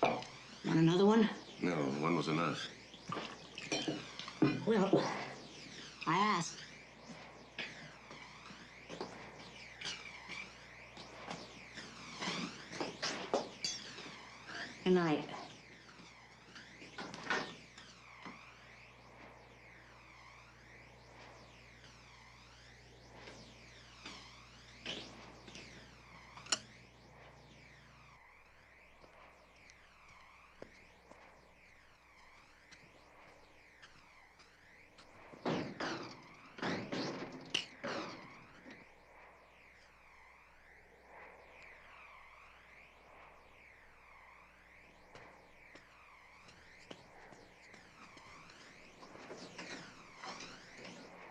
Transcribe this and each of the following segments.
Want another one? No, one was enough. Well, I asked. Good night.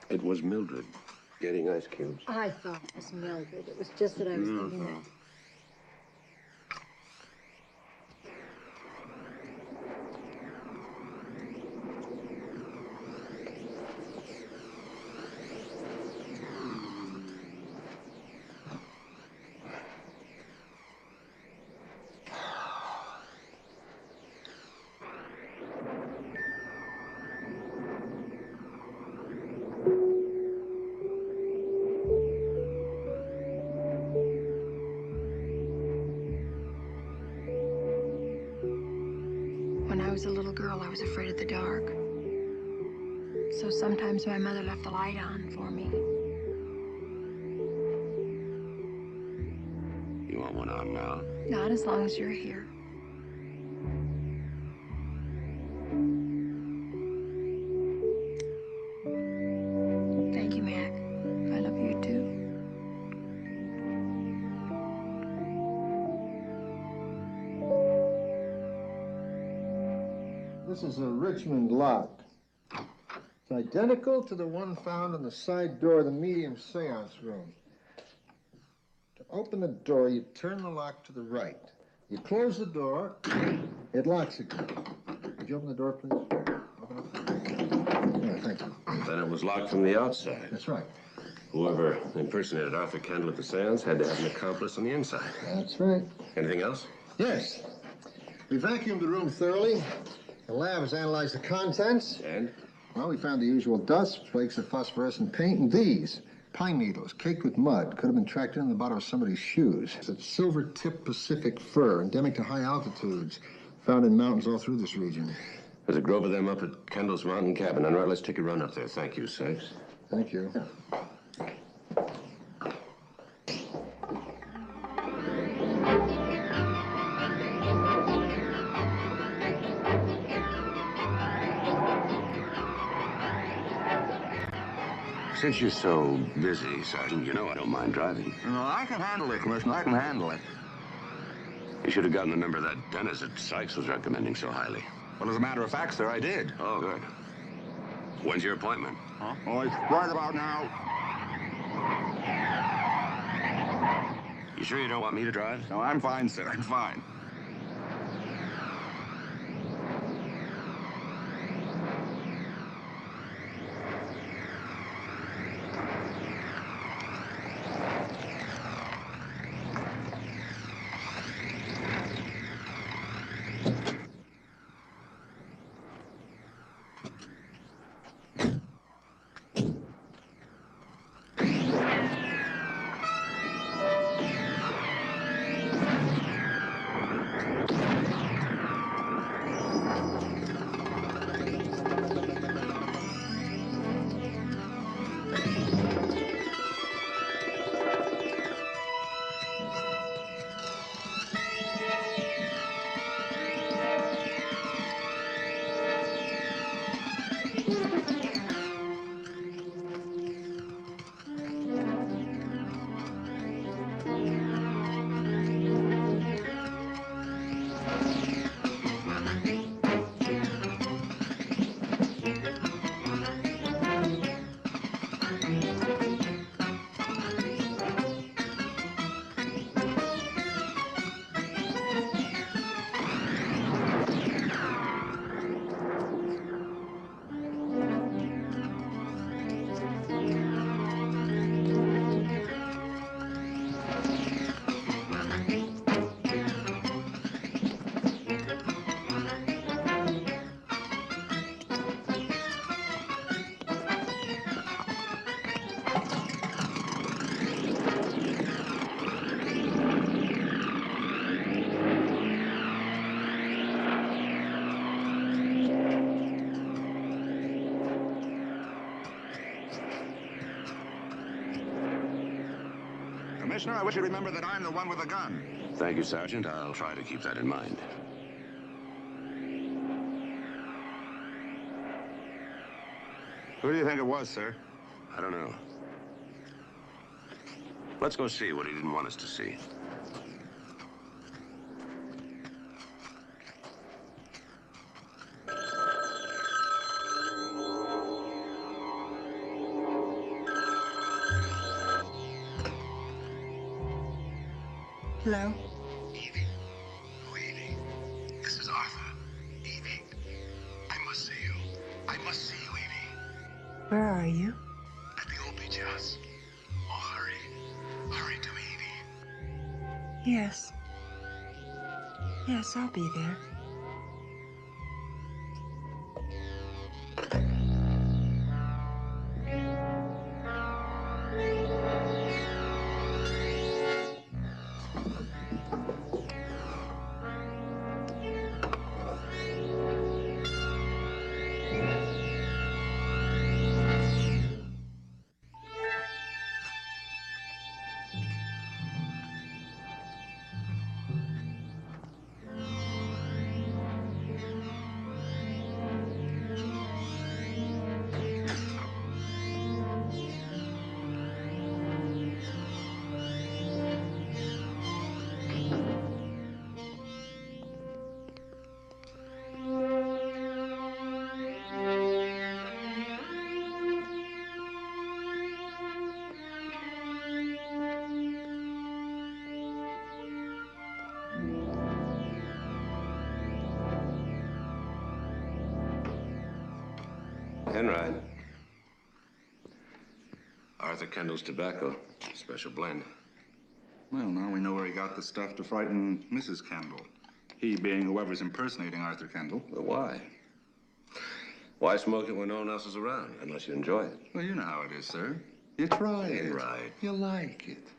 It was Mildred getting ice cubes. I thought it was Mildred. It was just that I was thinking that. When I was a little girl, I was afraid of the dark. So sometimes my mother left the light on for me. You want one on now? Not as long as you're here. Thank you, Mac. I love you too. This is a Richmond lock. It's identical to the one found on the side door of the medium seance room. To open the door, you turn the lock to the right. You close the door, it locks again. Could you open the door, please? Open up. Yeah, thank you. Then it was locked from the outside. That's right. Whoever impersonated Arthur Kendall at the seance had to have an accomplice on the inside. That's right. Anything else? Yes. We vacuumed the room thoroughly. The lab has analyzed the contents. And? Well, we found the usual dust, flakes of phosphorescent paint, and these pine needles caked with mud could have been tracked in the bottom of somebody's shoes. It's a silver-tipped Pacific fir, endemic to high altitudes, found in mountains all through this region. There's a grove of them up at Kendall's mountain cabin. All right, let's take a run up there. Thank you, Sykes. Thank you. Since you're so busy, Sergeant, you know I don't mind driving. No, I can handle it, Commissioner. I can handle it. You should have gotten the number of that dentist that Sykes was recommending so highly. Well, as a matter of fact, sir, I did. Oh, good. When's your appointment? Huh? Oh, it's right about now. You sure you don't want me to drive? No, I'm fine, sir. I'm fine. Commissioner, I wish you remember that I'm the one with the gun. Thank you, Sergeant. I'll try to keep that in mind. Who do you think it was, sir? I don't know. Let's go see what he didn't want us to see. Hello? Evie? Oh, Evie. This is Arthur. Evie. I must see you. I must see you, Evie. Where are you? At the old beach house. Oh, hurry. Hurry to me, Evie. Yes. Yes, I'll be there. Enright. Arthur Kendall's tobacco. Special blend. Well, now we know where he got the stuff to frighten Mrs. Kendall. He being whoever's impersonating Arthur Kendall. But why? Why smoke it when no one else is around, unless you enjoy it? Well, you know how it is, sir. You try it. Right. You like it.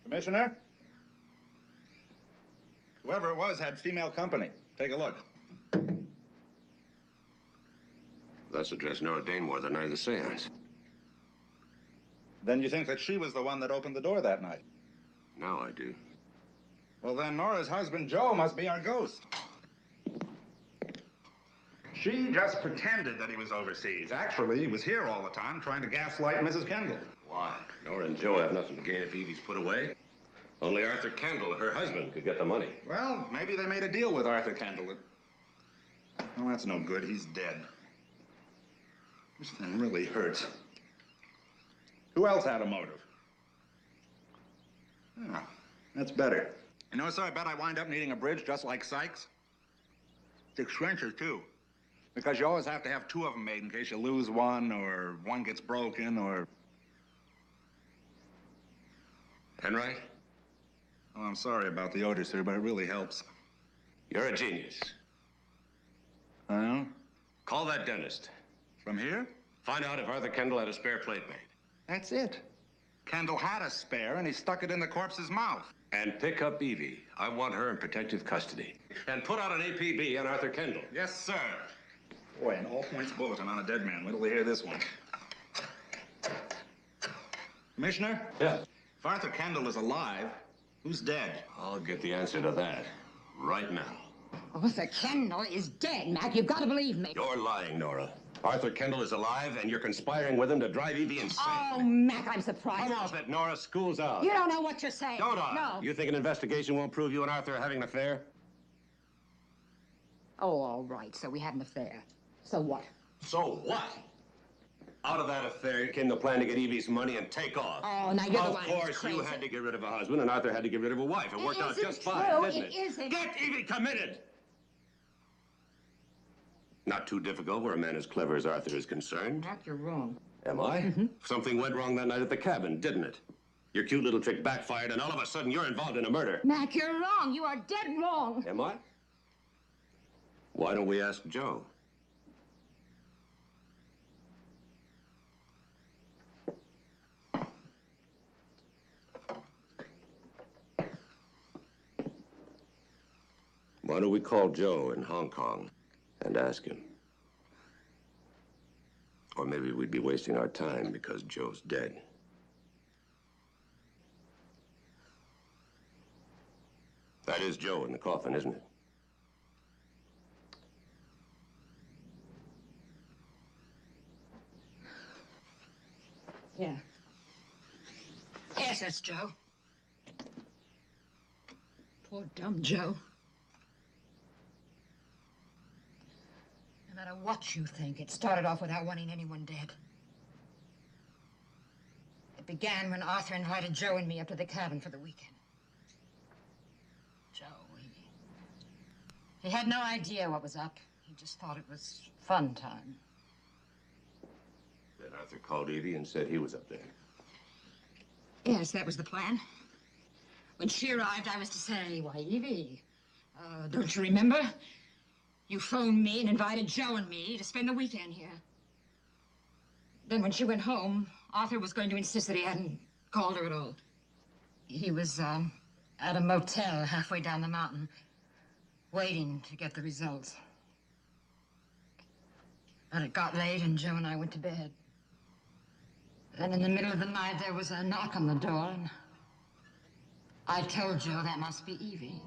Commissioner? Whoever it was had female company. Take a look. That's addressed Nora Danemore the night of the seance. Then you think that she was the one that opened the door that night? Now I do. Well, then Nora's husband, Joe, must be our ghost. She just pretended that he was overseas. Actually, he was here all the time trying to gaslight Mrs. Kendall. Why? Nora and Joe have nothing to gain if Evie's put away. Only Arthur Kendall, her husband, could get the money. Well, maybe they made a deal with Arthur Kendall. Well, that's no good. He's dead. This thing really hurts. Who else had a motive? Yeah, that's better. You know, so I bet I wind up needing a bridge just like Sykes. It's expensive, too. Because you always have to have two of them made in case you lose one, or one gets broken, or... Enright? Oh, I'm sorry about the odor, sir, but it really helps. You're a genius. Well? Call that dentist. From here? Find out if Arthur Kendall had a spare plate made. That's it. Kendall had a spare, and he stuck it in the corpse's mouth. And pick up Evie. I want her in protective custody. And put out an APB on Arthur Kendall. Yes, sir. Boy, an all-points bulletin on a dead man. Wait till we hear this one. Commissioner? Yeah. If Arthur Kendall is alive, who's dead? I'll get the answer to that right now. Arthur Kendall is dead, Mac. You've got to believe me. You're lying, Nora. Arthur Kendall is alive, and you're conspiring with him to drive Evie insane. Oh, Mac, I'm surprised. Come off it, Nora. School's out. You don't know what you're saying. Don't I? No. You think an investigation won't prove you and Arthur are having an affair? Oh, all right. So we had an affair. So what? So what? Out of that affair came the plan to get Evie's money and take off. Oh, now you're the one Of who's course, crazy. you had to get rid of a husband, and Arthur had to get rid of a wife. It worked out isn't just true. fine, didn't it? It isn't. Get Evie committed! Not too difficult where a man as clever as Arthur is concerned. Mac, you're wrong. Am I? Something went wrong that night at the cabin, didn't it? Your cute little trick backfired, and all of a sudden you're involved in a murder. Mac, you're wrong. You are dead wrong. Am I? Why don't we ask Joe? don't we call Joe in Hong Kong and ask him? Or maybe we'd be wasting our time because Joe's dead. That is Joe in the coffin, isn't it? Yeah. Yes, that's Joe. Poor dumb Joe. No matter what you think, it started off without wanting anyone dead. It began when Arthur invited Joe and me up to the cabin for the weekend. Joe, he had no idea what was up. He just thought it was fun time. Then Arthur called Evie and said he was up there. Yes, that was the plan. When she arrived, I was to say, why, Evie, don't you remember? You phoned me and invited Joe and me to spend the weekend here. Then when she went home, Arthur was going to insist that he hadn't called her at all. He was at a motel halfway down the mountain, waiting to get the results. But it got late and Joe and I went to bed. Then in the middle of the night, there was a knock on the door, and I told Joe that must be Evie.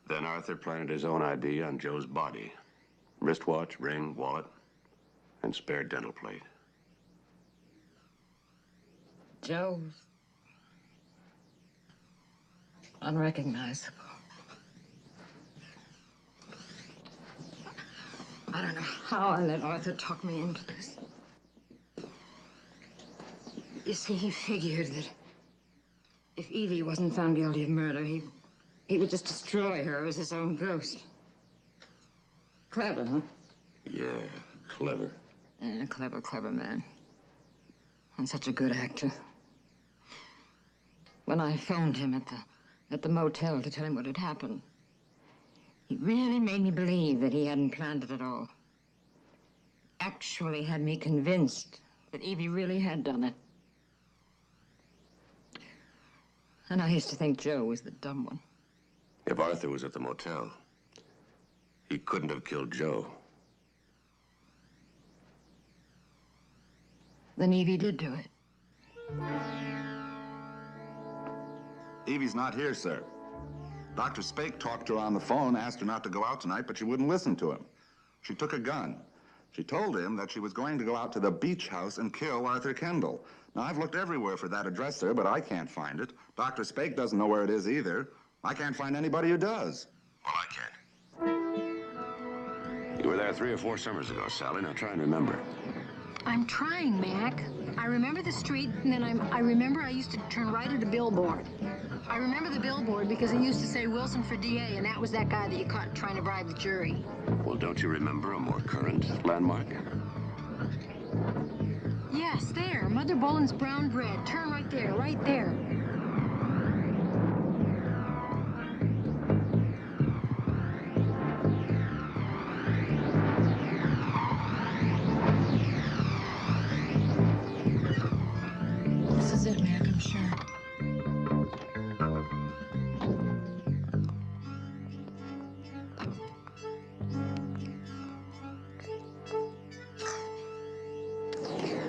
Then Arthur planted his own ID on Joe's body. Wristwatch, ring, wallet, and spare dental plate. Joe's unrecognizable. I don't know how I let Arthur talk me into this. You see, he figured that if Evie wasn't found guilty of murder, he would just destroy her as his own ghost. Clever, huh? Yeah, clever. Clever man. And such a good actor. When I phoned him at the motel to tell him what had happened, he really made me believe that he hadn't planned it at all. Actually had me convinced that Evie really had done it. And I used to think Joe was the dumb one. If Arthur was at the motel, he couldn't have killed Joe. Then Evie did do it. Evie's not here, sir. Dr. Spake talked to her on the phone, asked her not to go out tonight, but she wouldn't listen to him. She took a gun. She told him that she was going to go out to the beach house and kill Arthur Kendall. Now, I've looked everywhere for that address, sir, but I can't find it. Dr. Spake doesn't know where it is either. I can't find anybody who does. Well, I can. You were there 3 or 4 summers ago, Sally. Now try and remember. I'm trying, Mac. I remember the street, and then I remember I used to turn right at a billboard. I remember the billboard because it used to say Wilson for DA, and that was that guy that you caught trying to bribe the jury. Well, don't you remember a more current landmark? Yes, there. Mother Boland's brown bread. Turn right there, right there. This is it, Mac, I'm sure.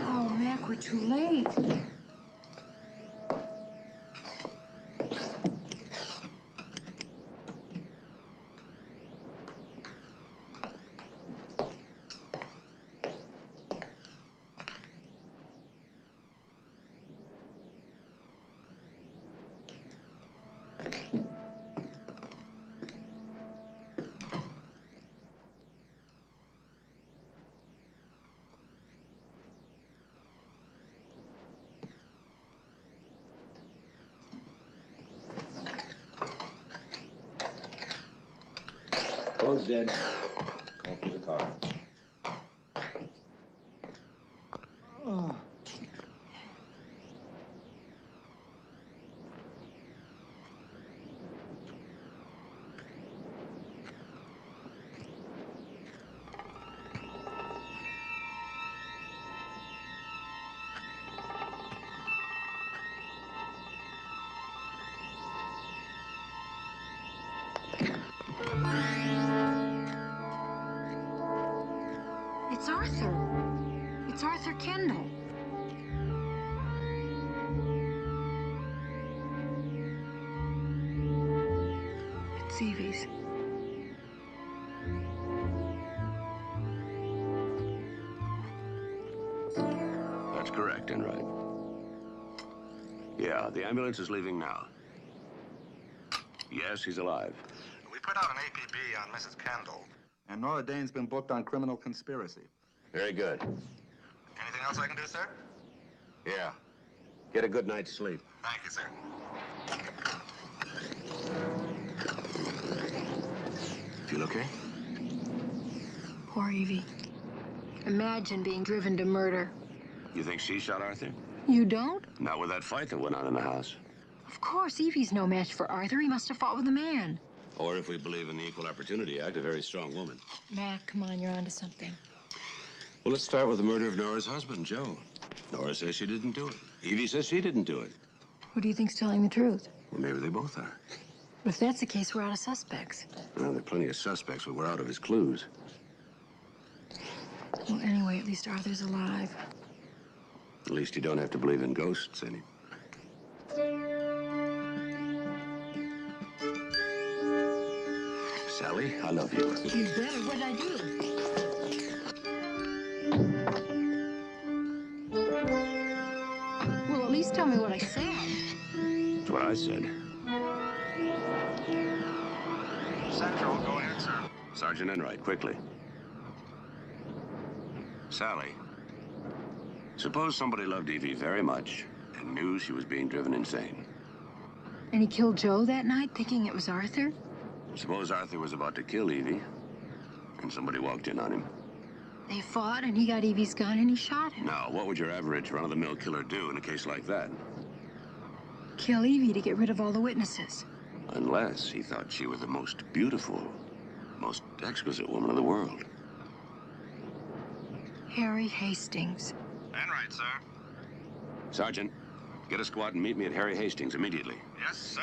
Oh, Mac, we're too late. Phone's dead. Call for the car. Oh. It's Arthur. It's Arthur Kendall. It's Evie's. That's correct, Enright. Yeah, the ambulance is leaving now. Yes, he's alive. We put out an APB on Mrs. Kendall. And Nora Dane's been booked on criminal conspiracy. Very good. Anything else I can do, sir? Yeah. Get a good night's sleep. Thank you, sir. Feel okay? Poor Evie. Imagine being driven to murder. You think she shot Arthur? You don't? Not with that fight that went on in the house. Of course, Evie's no match for Arthur. He must have fought with a man. Or if we believe in the Equal Opportunity Act, a very strong woman. Mac, come on, you're onto something. Well, let's start with the murder of Nora's husband, Joe. Nora says she didn't do it. Evie says she didn't do it. Who do you think's telling the truth? Well, maybe they both are. But if that's the case, we're out of suspects. Well, there are plenty of suspects, but we're out of his clues. Well, anyway, at least Arthur's alive. At least you don't have to believe in ghosts anymore. Sally, I love you. You better. What'd I do? Well, at least tell me what I said. That's what I said. Central, go ahead, sir. Sergeant Enright, quickly. Sally, suppose somebody loved Evie very much and knew she was being driven insane. And he killed Joe that night, thinking it was Arthur? Suppose Arthur was about to kill Evie and somebody walked in on him. They fought, and he got Evie's gun, and he shot him. Now, what would your average run-of-the-mill killer do in a case like that? Kill Evie to get rid of all the witnesses. Unless he thought she was the most beautiful, most exquisite woman in the world. Harry Hastings. Enright, sir. Sergeant, get a squad and meet me at Harry Hastings immediately. Yes, sir.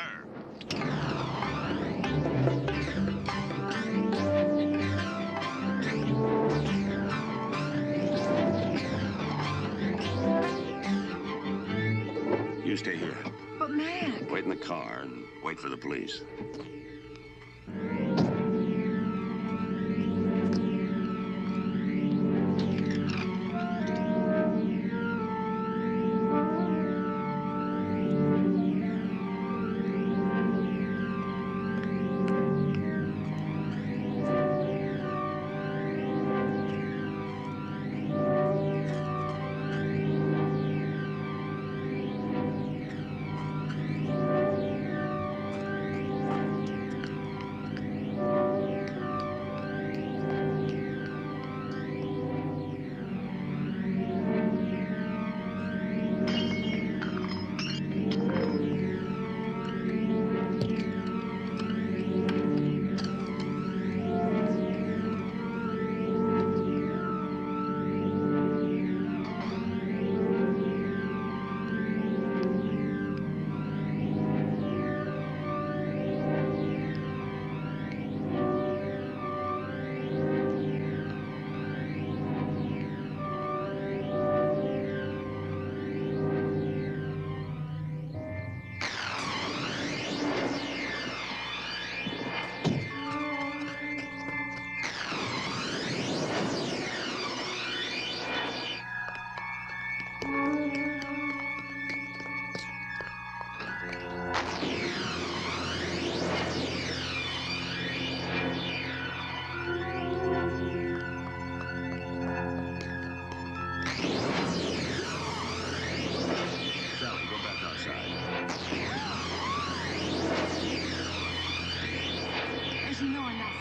You stay here. But Mac. Wait in the car and wait for the police.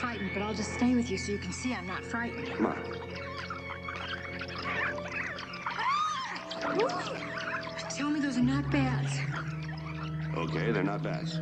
frightened, but I'll just stay with you so you can see I'm not frightened. Come on. Tell me those are not bats. Okay, they're not bats.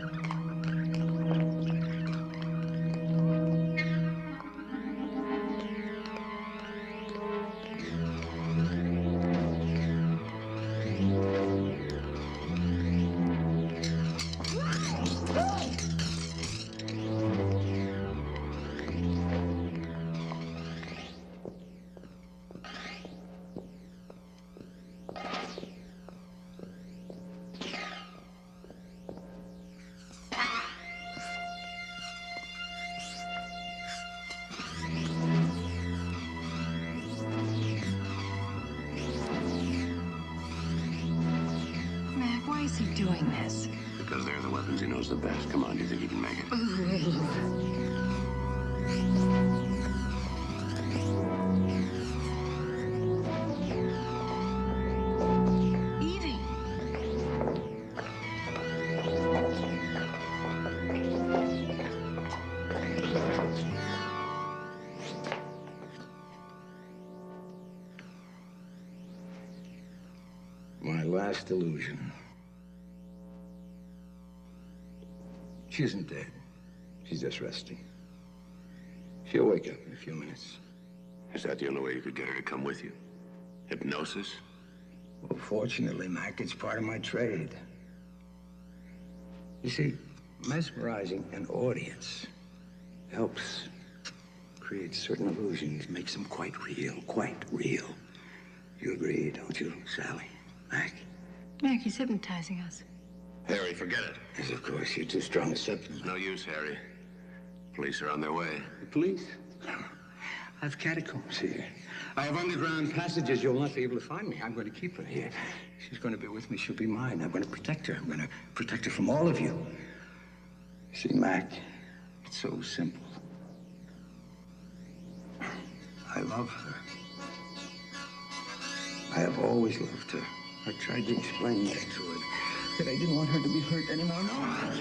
Mac, why is he doing this? Because they're the weapons he knows the best. Come on, do you think he can make it? Evie! My last illusion. She isn't dead. She's just resting. She'll wake up in a few minutes. Is that the only way you could get her to come with you? Hypnosis? Well, fortunately, Mac, it's part of my trade. You see, mesmerizing an audience helps create certain illusions, makes them quite real, quite real. You agree, don't you, Sally? Mac? Mac, he's hypnotizing us. Harry, forget it. Yes, of course, you're too strong a substance. No use, Harry. Police are on their way. The police? I have catacombs here. I have underground passages. You'll not be able to find me. I'm going to keep her here. She's going to be with me. She'll be mine. I'm going to protect her. I'm going to protect her from all of you. See, Mac, it's so simple. I love her. I have always loved her. I tried to explain that to her, that I didn't want her to be hurt anymore. No, Mac,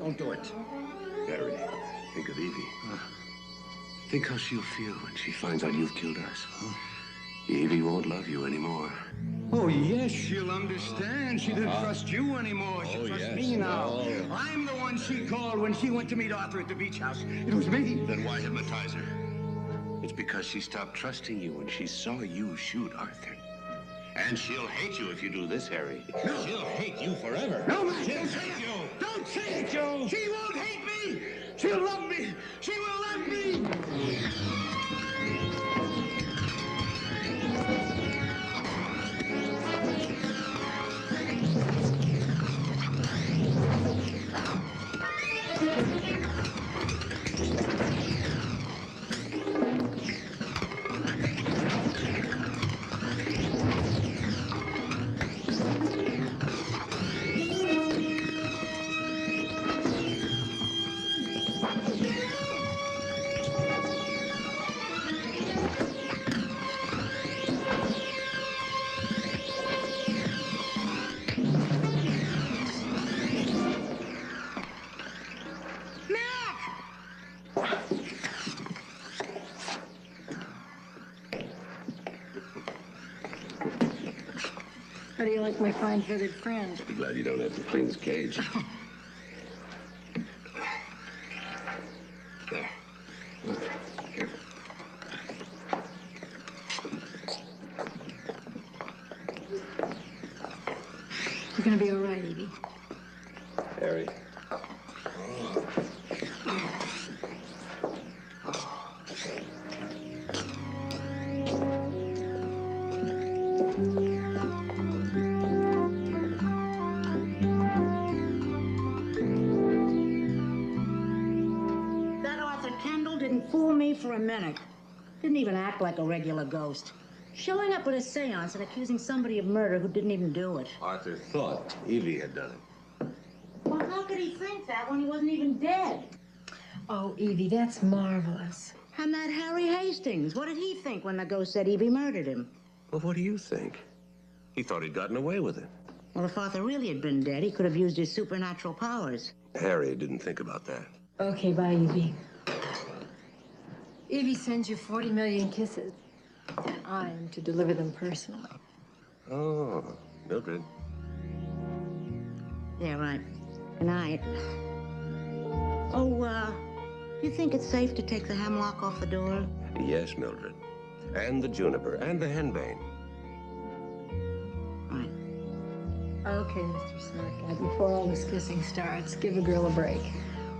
don't do it. Harry, think of Evie. Think how she'll feel when she finds out you've killed us. Evie won't love you anymore. Oh, yes, she'll understand. She doesn't trust you anymore. She trusts me now. I'm the one she called when she went to meet Arthur at the beach house. It was me. Then why hypnotize her? It's because she stopped trusting you when she saw you shoot Arthur. And she'll hate you if you do this, Harry. No. She'll hate you forever. No, Mac, don't say it, Joe. Don't say it, Joe. She won't hate me. She'll love me. She will love me. How do you like my fine-feathered friend? Be glad you don't have to clean his cage. There. Here. You're gonna be all right, Evie. Harry. Fool me for a minute. Didn't even act like a regular ghost. Showing up at a seance and accusing somebody of murder who didn't even do it. Arthur thought Evie had done it. Well, how could he think that when he wasn't even dead? Oh, Evie, that's marvelous. And that Harry Hastings, what did he think when the ghost said Evie murdered him? Well, what do you think? He thought he'd gotten away with it. Well, if Arthur really had been dead, he could have used his supernatural powers. Harry didn't think about that. Okay, bye, Evie. Evie sends you 40 million kisses, and I'm to deliver them personally. Oh, Mildred. Yeah, right. Good night. Oh, you think it's safe to take the hemlock off the door? Yes, Mildred. And the juniper, and the henbane. Right. Okay, Mr. Smart Guy, before all this kissing starts, give a girl a break.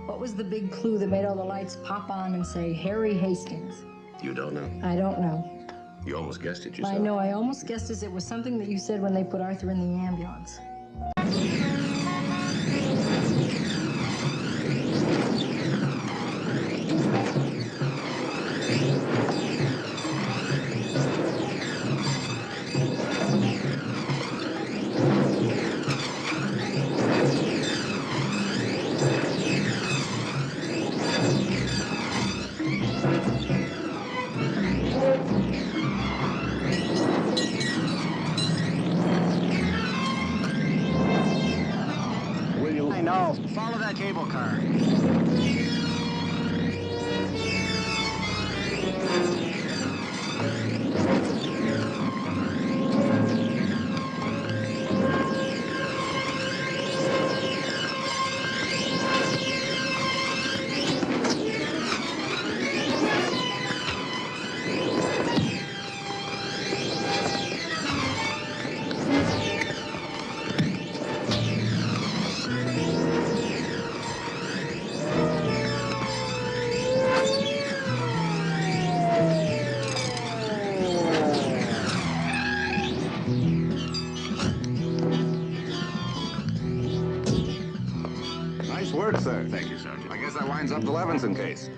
What was the big clue that made all the lights pop on and say Harry Hastings? You don't know? I don't know. You almost guessed it yourself. I know, I almost guessed as it was something that you said when they put Arthur in the ambulance. I know. Follow that cable car. Nice work, sir. Thank you, Sergeant. I guess that winds up the Levinson case.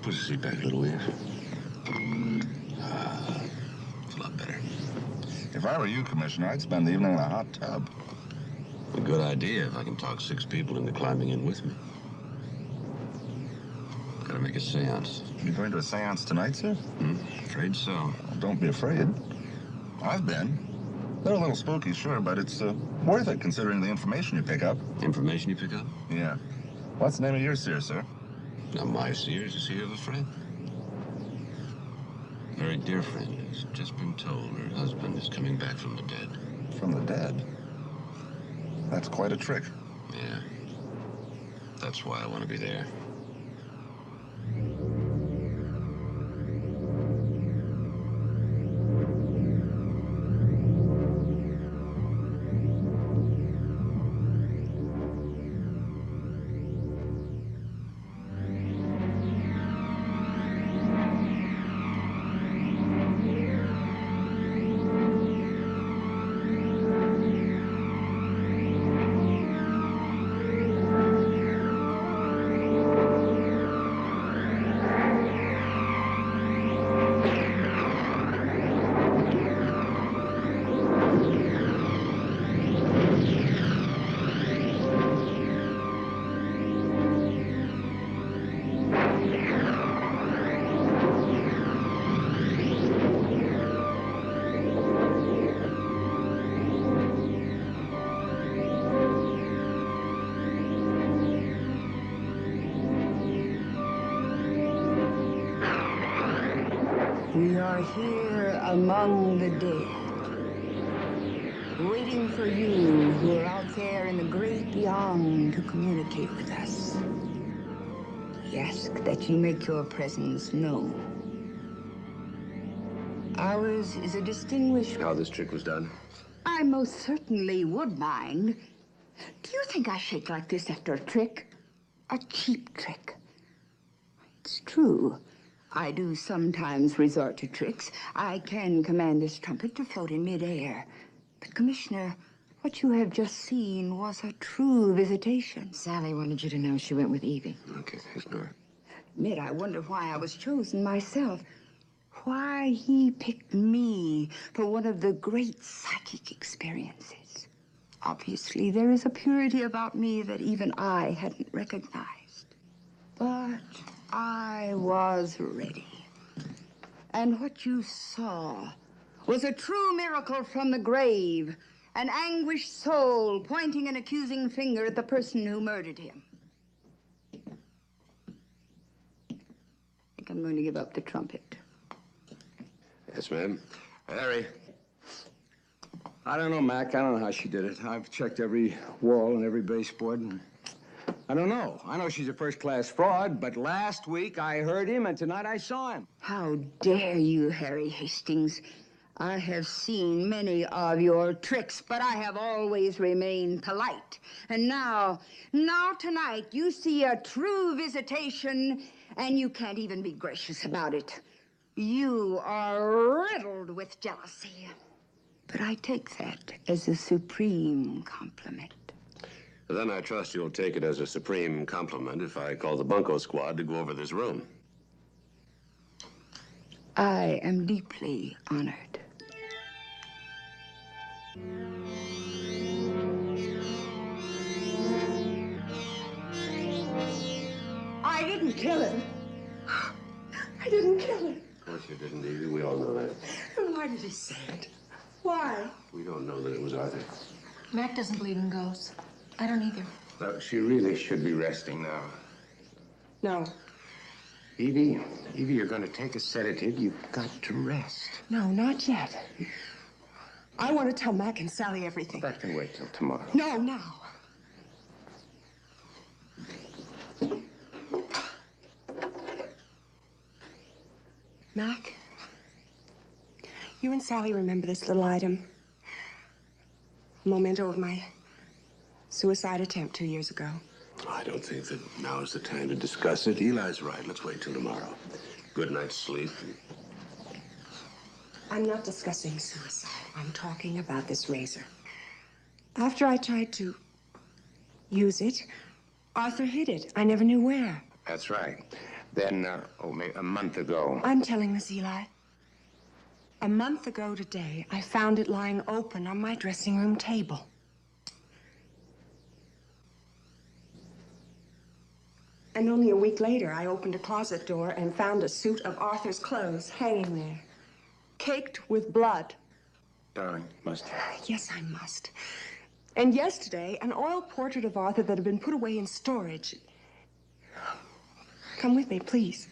Put your seat back a little ways. It's a lot better. If I were you, Commissioner, I'd spend the evening in a hot tub. A good idea if I can talk 6 people into climbing in with me. Gotta make a seance. You going to a seance tonight, sir? Afraid so. Well, don't be afraid. I've been. They're a little spooky, sure, but it's worth it considering the information you pick up. Information you pick up? Yeah. What's the name of your seer, sir? Now, my seer is a seer of a friend. A very dear friend who's just been told her husband is coming back from the dead. From the dead? That's quite a trick. Yeah. That's why I want to be there. We are here among the dead, waiting for you who are out there in the great beyond to communicate with us. We ask that you make your presence known. Ours is a distinguished... How this trick was done? I most certainly would mind. Do you think I shake like this after a trick? A cheap trick. It's true. I do sometimes resort to tricks. I can command this trumpet to float in midair. But, Commissioner, what you have just seen was a true visitation. Sally wanted you to know she went with Evie. Okay, ignore it. Admit, I wonder why I was chosen myself. Why he picked me for one of the great psychic experiences. Obviously, there is a purity about me that even I hadn't recognized. But I was ready. And what you saw was a true miracle from the grave, an anguished soul pointing an accusing finger at the person who murdered him. I think I'm going to give up the trumpet. Yes, ma'am. Harry. I don't know, Mac. I don't know how she did it. I've checked every wall and every baseboard, and I don't know. I know she's a first-class fraud, but last week I heard him, and tonight I saw him. How dare you, Harry Hastings? I have seen many of your tricks, but I have always remained polite. And now tonight, you see a true visitation, and you can't even be gracious about it. You are riddled with jealousy. But I take that as a supreme compliment. Then I trust you'll take it as a supreme compliment if I call the bunco squad to go over this room. I am deeply honored. I didn't kill him. I didn't kill him. Of course you didn't, Evie. We all know that. And why did he say it? Why? We don't know that it was Arthur. Mac doesn't believe in ghosts. I don't either. Well, she really should be resting now. No. Evie, you're going to take a sedative. You've got to rest. No, not yet. I want to tell Mac and Sally everything. That can wait till tomorrow. No, now. Mac, you and Sally remember this little item? A memento of my suicide attempt 2 years ago. I don't think that now is the time to discuss it. Eli's right. Let's wait till tomorrow. Good night's sleep. I'm not discussing suicide. I'm talking about this razor. After I tried to use it, Arthur hid it. I never knew where. That's right. Then, maybe a month ago. I'm telling this, Eli. A month ago today, I found it lying open on my dressing room table. And only a week later, I opened a closet door and found a suit of Arthur's clothes hanging there, caked with blood. Darling, must you? Yes, I must. And yesterday, an oil portrait of Arthur that had been put away in storage. Come with me, please.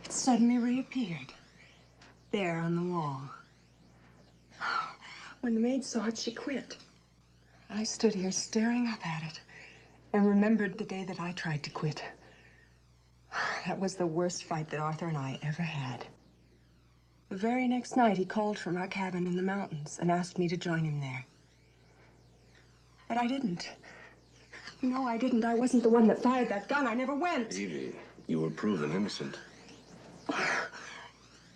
It suddenly reappeared, there on the wall. When the maid saw it, she quit. I stood here staring up at it and remembered the day that I tried to quit. That was the worst fight that Arthur and I ever had. The very next night, he called from our cabin in the mountains and asked me to join him there. But I didn't. No, I didn't. I wasn't the one that fired that gun. I never went. Evie, you were proven innocent.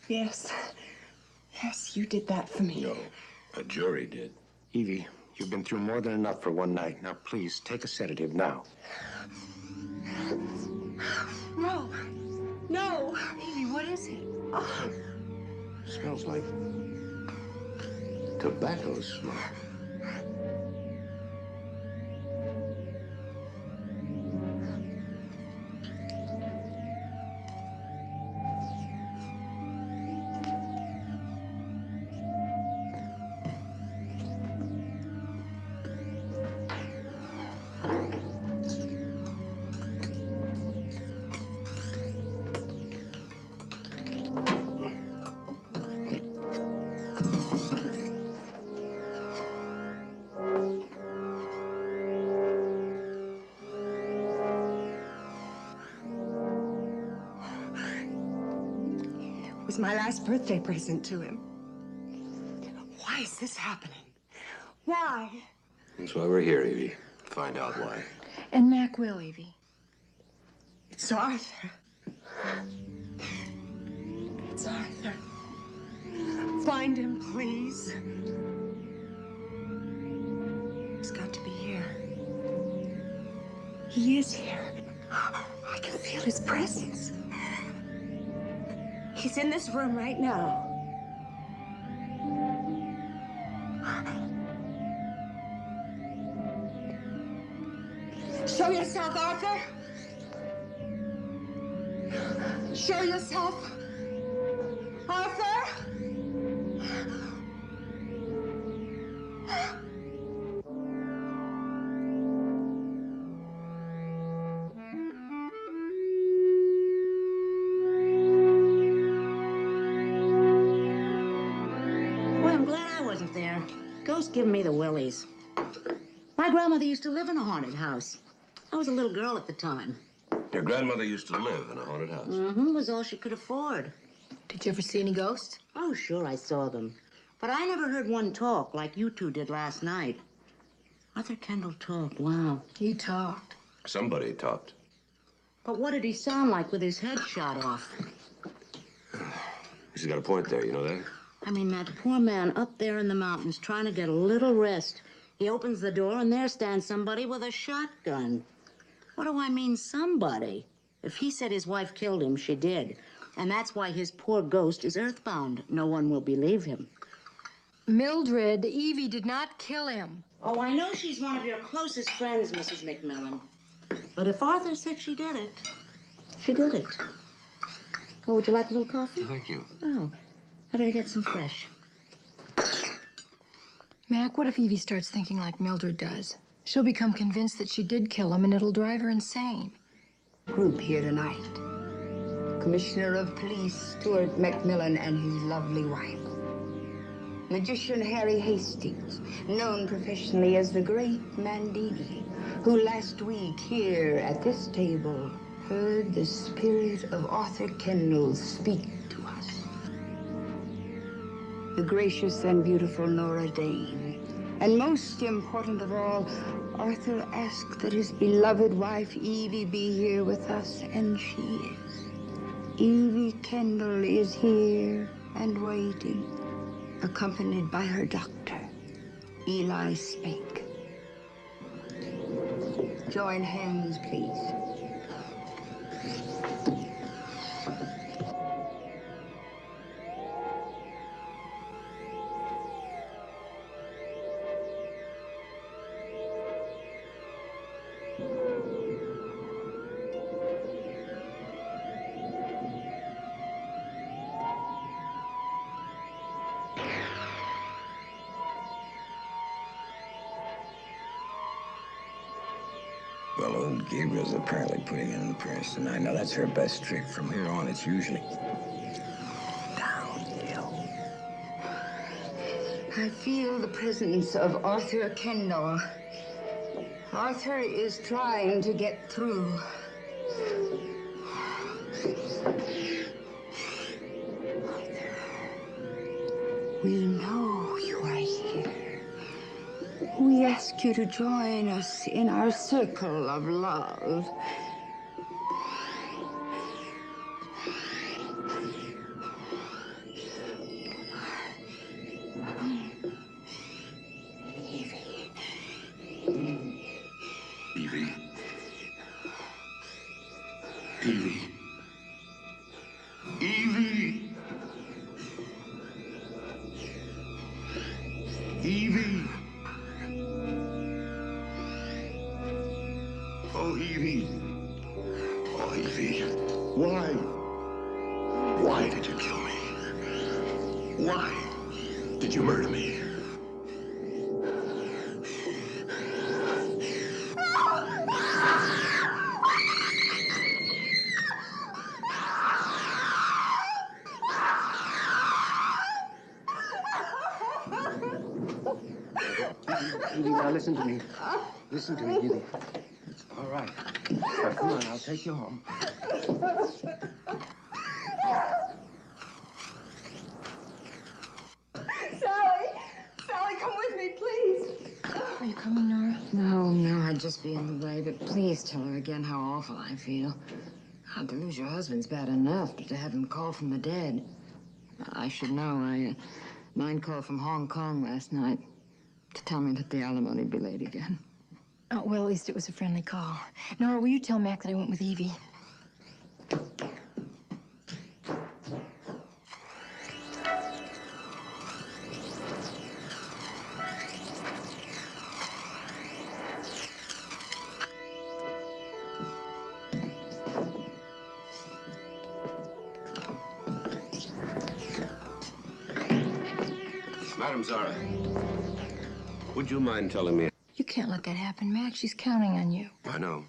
Yes. Yes, you did that for me. No, a jury did. Evie, you've been through more than enough for one night. Now, please, take a sedative now. No. No. Evie, what is it? Oh. Smells like tobacco smoke. It was my last birthday present to him. Why is this happening? Why? That's why we're here, Evie. Find out why. And Mac will, Evie. It's Arthur. It's Arthur. Find him, please. He's got to be here. He is here. I can feel his presence. He's in this room right now. yourself, Arthur. Show yourself. Arthur. Well, I'm glad I wasn't there. Ghost giving me the willies. My grandmother used to live in a haunted house. I was a little girl at the time. Your grandmother used to live in a haunted house. Mm-hmm, was all she could afford. Did you ever see any ghosts? Oh, sure, I saw them. But I never heard one talk like you two did last night. Arthur Kendall talked, wow. He talked. Somebody talked. But what did he sound like with his head shot off? She's got a point there, you know that? I mean, that poor man up there in the mountains trying to get a little rest. He opens the door and there stands somebody with a shotgun. What do I mean, somebody? If he said his wife killed him, she did. And that's why his poor ghost is earthbound. No one will believe him. Mildred, Evie did not kill him. Oh, I know she's one of your closest friends, Mrs. McMillan. But if Arthur said she did it, she did it. Oh, would you like a little coffee? Thank you. Oh, I better get some fresh. Mac, what if Evie starts thinking like Mildred does? She'll become convinced that she did kill him, and it'll drive her insane. Group here tonight. Commissioner of Police Stuart McMillan and his lovely wife. Magician Harry Hastings, known professionally as the Great Mandini, who last week here at this table heard the spirit of Arthur Kendall speak to us. The gracious and beautiful Nora Dane. And most important of all, Arthur asked that his beloved wife Evie be here with us, and she is. Evie Kendall is here and waiting, accompanied by her doctor, Eli Spink. Join hands, please. Well, old Gabriel's apparently putting in the press tonight. Now, that's her best trick. From here on, it's usually downhill. I feel the presence of Arthur Kendall. Arthur is trying to get through. Arthur, we know you are here. We ask you to join us in our circle of love. Evie. Evie. Evie. Evie. Oh, Evie. Oh, Evie. Why? Why did you kill me? Why did you murder me? Evie, now listen to me. Listen to me, Evie. All right. Now, come on, I'll take you home. Sally! Sally, come with me, please. Are you coming, Nora? No, I'd just be in the way, but please tell her again how awful I feel. To lose your husband's bad enough, but to have him call from the dead. I should know. Mine called from Hong Kong last night to tell me that the alimony would be late again. Oh, well, at least it was a friendly call. Nora, will you tell Mac that I went with Evie? Madam Zara, would you mind telling me? You can't let that happen, Mac. She's counting on you. I know.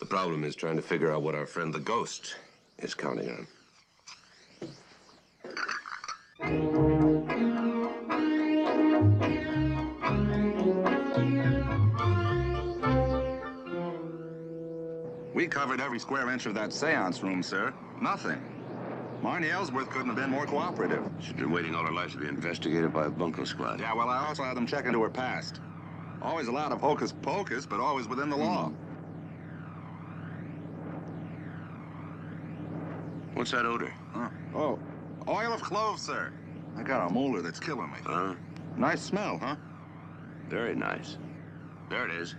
The problem is trying to figure out what our friend the ghost is counting on. We covered every square inch of that seance room, sir. Nothing. Marnie Ellsworth couldn't have been more cooperative. She's been waiting all her life to be investigated by a bunco squad. Yeah, well, I also had them check into her past. Always a lot of hocus pocus, but always within the law. What's that odor? Oh, oil of cloves, sir. I got a molar that's killing me. Huh? Nice smell, huh? Very nice. There it is.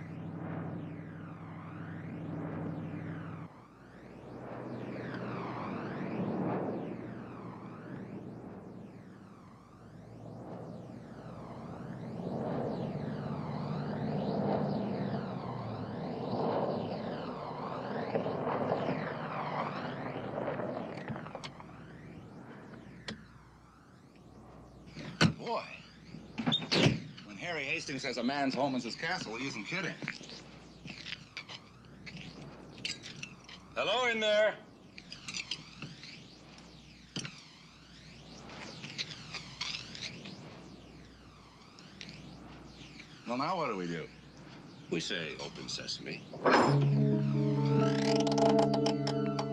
Boy, when Harry Hastings says a man's home is his castle, he isn't kidding. Hello in there. Well, now what do we do? We say open sesame.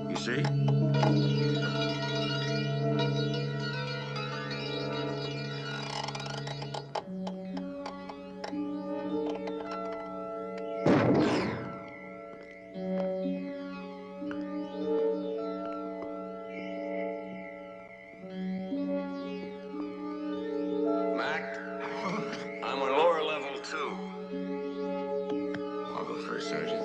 You see? Mac, I'm on lower level 2. I'll go first, Sergeant.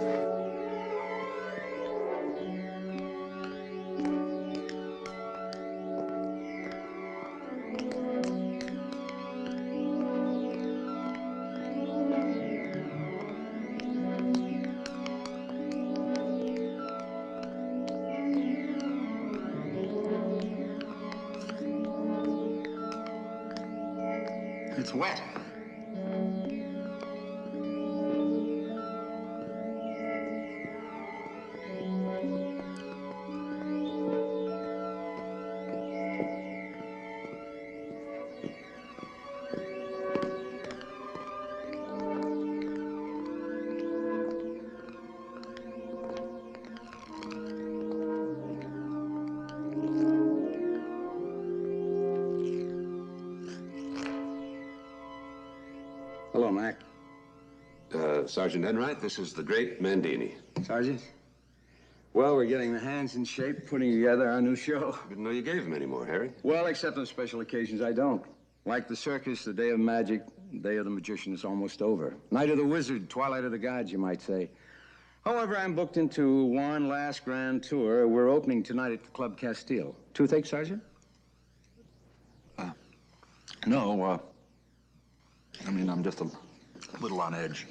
It's wet. Hello, Mac. Sergeant Enright, this is the great Mandini. Sergeant? Well, we're getting the hands in shape, putting together our new show. Didn't know you gave him any more, Harry. Well, except on special occasions, I don't. Like the circus, the day of magic, the day of the magician is almost over. Night of the wizard, twilight of the gods, you might say. However, I'm booked into one last grand tour. We're opening tonight at the Club Castile. Toothache, Sergeant? No, I mean, I'm just a little on edge.